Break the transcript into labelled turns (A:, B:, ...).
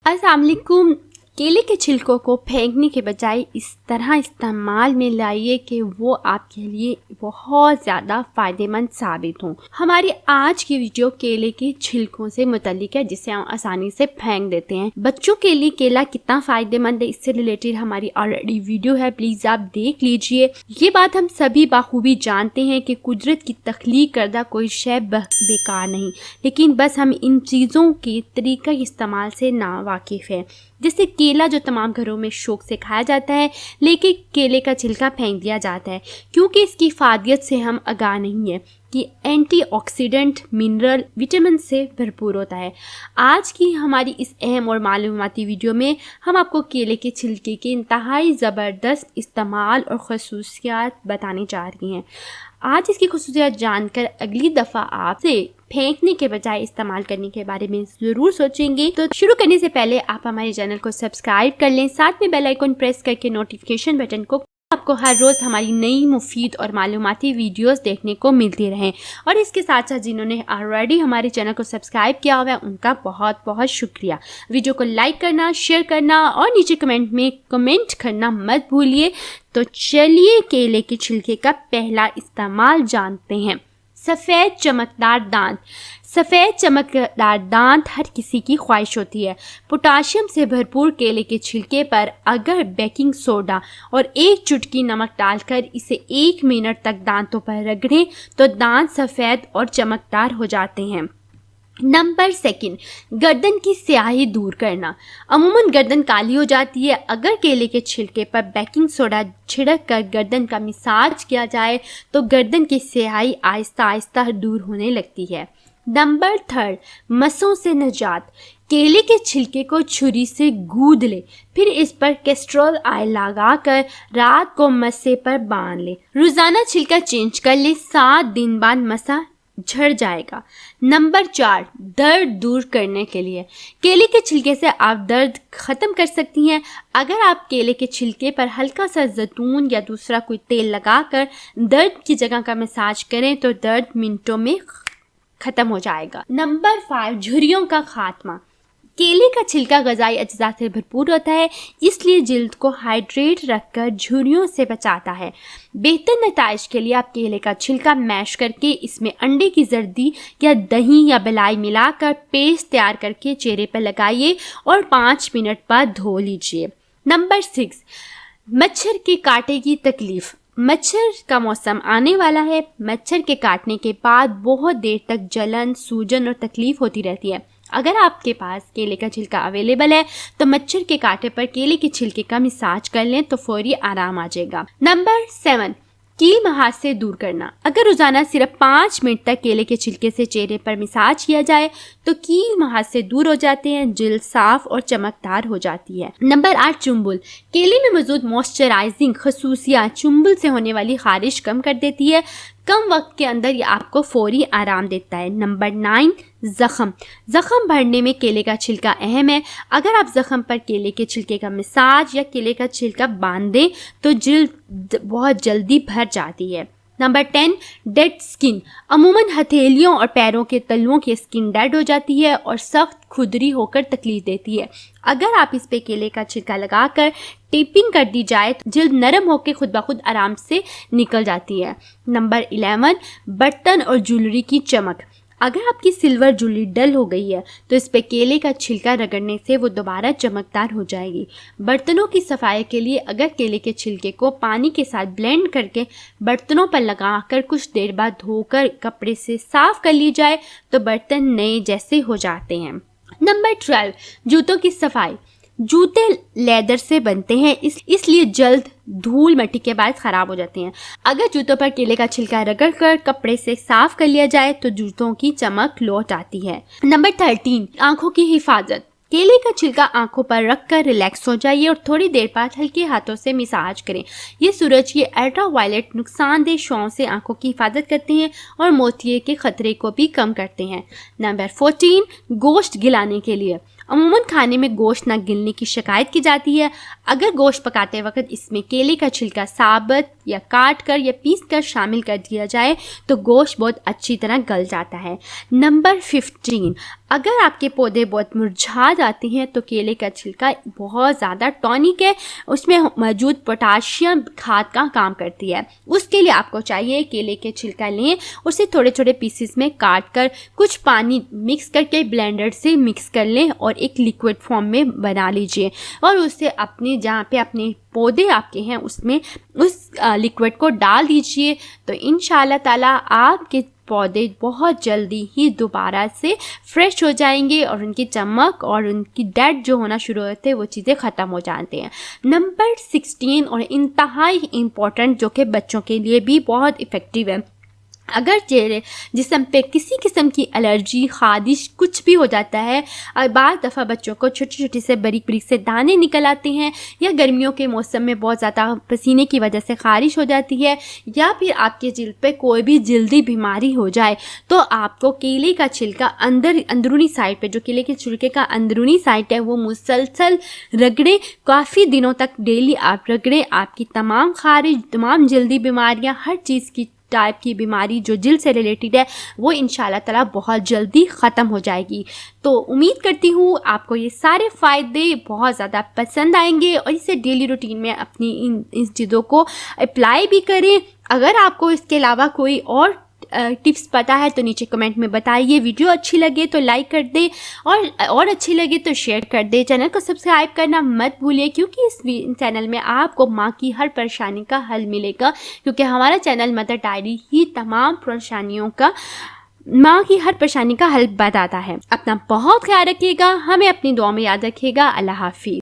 A: अस्सलाम वालेकुम। केले के छिलकों को फेंकने के बजाय इस तरह इस्तेमाल में लाइए कि वो आपके लिए बहुत ज़्यादा फ़ायदेमंद साबित हों। हमारी आज की वीडियो केले के छिलकों से मुतल्लिक है, जिसे हम आसानी से फेंक देते हैं। बच्चों के लिए केला कितना फ़ायदेमंद है, इससे रिलेटेड हमारी ऑलरेडी वीडियो है, प्लीज़ आप देख लीजिए। ये बात हम सभी बाखूबी जानते हैं कि कुदरत की तख्लीक करदा कोई शय बेकार नहीं, लेकिन बस हम इन चीज़ों के तरीका इस्तेमाल से ना वाकिफ़ है। जैसे केला जो तमाम घरों में शौक से खाया जाता है, लेकिन केले का छिलका फेंक दिया जाता है क्योंकि इसकी फ़ायदियत से हम आगाह नहीं है कि एंटीऑक्सीडेंट, मिनरल, विटामिन से भरपूर होता है। आज की हमारी इस अहम और मालूमाती वीडियो में हम आपको केले के छिलके के इंतहाई ज़बरदस्त इस्तेमाल और ख़ुसूसियात बताने जा रही हैं। आज इसकी ख़ुसूसियात जानकर अगली दफ़ा आपसे फेंकने के बजाय इस्तेमाल करने के बारे में ज़रूर सोचेंगे। तो शुरू करने से पहले आप हमारे चैनल को सब्सक्राइब कर लें, साथ में बेल आइकन प्रेस करके नोटिफिकेशन बटन को आपको हर रोज़ हमारी नई मुफीद और मालूमाती वीडियोस देखने को मिलती रहें। और इसके साथ साथ जिन्होंने ऑलरेडी हमारे चैनल को सब्सक्राइब किया हुआ है उनका बहुत बहुत शुक्रिया। वीडियो को लाइक करना, शेयर करना और नीचे कमेंट में कमेंट करना मत भूलिए। तो चलिए केले के छिलके का पहला इस्तेमाल जानते हैं। सफ़ेद चमकदार दांत। सफ़ेद चमकदार दांत हर किसी की ख्वाहिश होती है। पोटाशियम से भरपूर केले के छिलके पर अगर बेकिंग सोडा और एक चुटकी नमक डालकर इसे 1 मिनट तक दांतों पर रगड़ें तो दांत सफ़ेद और चमकदार हो जाते हैं। नंबर 2, गर्दन की स्याही दूर करना। अमूमन गर्दन काली हो जाती है। अगर केले के छिलके पर बेकिंग सोडा छिड़क कर गर्दन का मसाज किया जाए तो गर्दन की स्याही आहिस्ता आहिस्ता दूर होने लगती है। नंबर 3, मसों से निजात। केले के छिलके को छुरी से गूंद ले, फिर इस पर कैस्ट्रोल ऑयल लगाकर रात को मस्से पर बांध ले। रोज़ाना छिलका चेंज कर ले, 7 दिन बाद मसा झड़ जाएगा। नंबर 4, दर्द दूर करने के लिए। केले के छिलके से आप दर्द ख़त्म कर सकती हैं। अगर आप केले के छिलके पर हल्का सा जैतून या दूसरा कोई तेल लगाकर दर्द की जगह का मसाज करें तो दर्द मिनटों में ख़त्म हो जाएगा। नंबर 5, झुर्रियों का खात्मा। केले का छिलका ग़िज़ाई अज्जा से भरपूर होता है, इसलिए जिल्द को हाइड्रेट रखकर झुर्रियों से बचाता है। बेहतर नताइज के लिए आप केले का छिलका मैश करके इसमें अंडे की जर्दी या दही या मलाई मिलाकर पेस्ट तैयार करके चेहरे पर लगाइए और 5 मिनट बाद धो लीजिए। नंबर 6, मच्छर के कांटे की तकलीफ़। मच्छर का मौसम आने वाला है। मच्छर के काटने के बाद बहुत देर तक जलन, सूजन और तकलीफ़ होती रहती है। अगर आपके पास केले का छिलका अवेलेबल है तो मच्छर के कांटे पर केले के छिलके का मसाज कर लें तो फौरी आराम आ जाएगा। नंबर 7, कील महाज से दूर करना। अगर रोज़ाना सिर्फ 5 मिनट तक केले के छिलके से चेहरे पर मसाज किया जाए तो कील महाज से दूर हो जाते हैं, जिल्द साफ और चमकदार हो जाती है। नंबर 8, चुंबुल। केले में मौजूद मॉइस्चराइजिंग खसूसियात चुंबुल से होने वाली खारिश कम कर देती है। कम वक्त के अंदर ये आपको फौरी आराम देता है। नंबर 9, ज़ख़म। ज़ख़म भरने में केले का छिलका अहम है। अगर आप ज़ख़म पर केले के छिलके का मसाज या केले का छिलका बांध दें तो जिल्द बहुत जल्दी भर जाती है। Number 10, dead skin. अमूमन हथेलियों और पैरों के तलुओं की स्किन डेड हो जाती है और सख्त खुदरी होकर तकलीफ देती है। अगर आप इस पे केले का छिलका लगाकर टेपिंग कर दी जाए तो जिल्द नरम होकर खुद ब खुद आराम से निकल जाती है। नंबर 11, बर्तन और ज्वेलरी की चमक। अगर आपकी सिल्वर ज्वेलरी डल हो गई है तो इस पे केले का छिलका रगड़ने से वो दोबारा चमकदार हो जाएगी। बर्तनों की सफाई के लिए अगर केले के छिलके को पानी के साथ ब्लेंड करके बर्तनों पर लगाकर कुछ देर बाद धोकर कपड़े से साफ कर ली जाए तो बर्तन नए जैसे हो जाते हैं। नंबर 12, जूतों की सफाई। जूते लेदर से बनते हैं, इसलिए जल्द धूल मिट्टी के बाद ख़राब हो जाते हैं। अगर जूतों पर केले का छिलका रगड़ कर कपड़े से साफ कर लिया जाए तो जूतों की चमक लौट आती है। नंबर 13, आँखों की हिफाजत। केले का छिलका आंखों पर रखकर रिलैक्स हो जाइए और थोड़ी देर बाद हल्के हाथों से मसाज करें। ये सूरज की अल्ट्रावायलेट नुकसानदेह शॉ से आंखों की हिफाजत करते हैं और मोतिये के खतरे को भी कम करते हैं। नंबर 14, गोश्त गिलाने के लिए। अमूमन खाने में गोश्त न गिलने की शिकायत की जाती है। अगर गोश्त पकाते वक्त इसमें केले का छिलका साबुत या काट कर या पीस कर शामिल कर दिया जाए तो गोश्त बहुत अच्छी तरह गल जाता है। नंबर 15, अगर आपके पौधे बहुत मुरझा जाते हैं तो केले का छिलका बहुत ज़्यादा टॉनिक है, उसमें मौजूद पोटाशियम खाद का काम करती है। उसके लिए आपको चाहिए केले के छिलका लें, उसे थोड़े छोटे पीसेस में काट कर कुछ पानी मिक्स करके ब्लेंडर से मिक्स कर लें और एक लिक्विड फॉर्म में बना लीजिए और उसे अपने जहाँ पे अपने पौधे आपके हैं उसमें उस लिक्विड को डाल दीजिए। तो इंशाल्लाह ताला आपके पौधे बहुत जल्दी ही दोबारा से फ्रेश हो जाएंगे और उनकी चमक और उनकी डेड जो होना शुरू होते हैं वो चीज़ें ख़त्म हो जाते हैं। नंबर 16 और इंतहाई इम्पॉर्टेंट जो कि बच्चों के लिए भी बहुत इफ़ेक्टिव है। अगर चेहरे जिस्म पे किसी किस्म की एलर्जी, खारिश कुछ भी हो जाता है और बार दफ़ा बच्चों को छोटी छोटी से बारीक बारीक से दाने निकल आते हैं या गर्मियों के मौसम में बहुत ज़्यादा पसीने की वजह से खारिश हो जाती है या फिर आपके जिल्द पे कोई भी जल्दी बीमारी हो जाए तो आपको केले का छिलका अंदरूनी साइड पे जो केले के छिलके का अंदरूनी साइड है वो मुसलसल रगड़े, काफ़ी दिनों तक डेली आप रगड़े, आपकी तमाम खारिश, तमाम जल्दी बीमारियाँ, हर चीज़ की टाइप की बीमारी जो जिल्द से रिलेटेड है वो इंशाल्लाह ताला बहुत जल्दी ख़त्म हो जाएगी। तो उम्मीद करती हूँ आपको ये सारे फ़ायदे बहुत ज़्यादा पसंद आएंगे और इसे डेली रूटीन में अपनी इन चीज़ों को अप्लाई भी करें। अगर आपको इसके अलावा कोई और टिप्स पता है तो नीचे कमेंट में बताइए। वीडियो अच्छी लगे तो लाइक कर दे और अच्छी लगे तो शेयर कर दे। चैनल को सब्सक्राइब करना मत भूलिए क्योंकि इस चैनल में आपको माँ की हर परेशानी का हल मिलेगा, क्योंकि हमारा चैनल मदर डायरी ही तमाम परेशानियों का, माँ की हर परेशानी का हल बताता है। अपना बहुत ख्याल रखिएगा, हमें अपनी दुआ में याद रखिएगा। अल्लाह हाफिज़।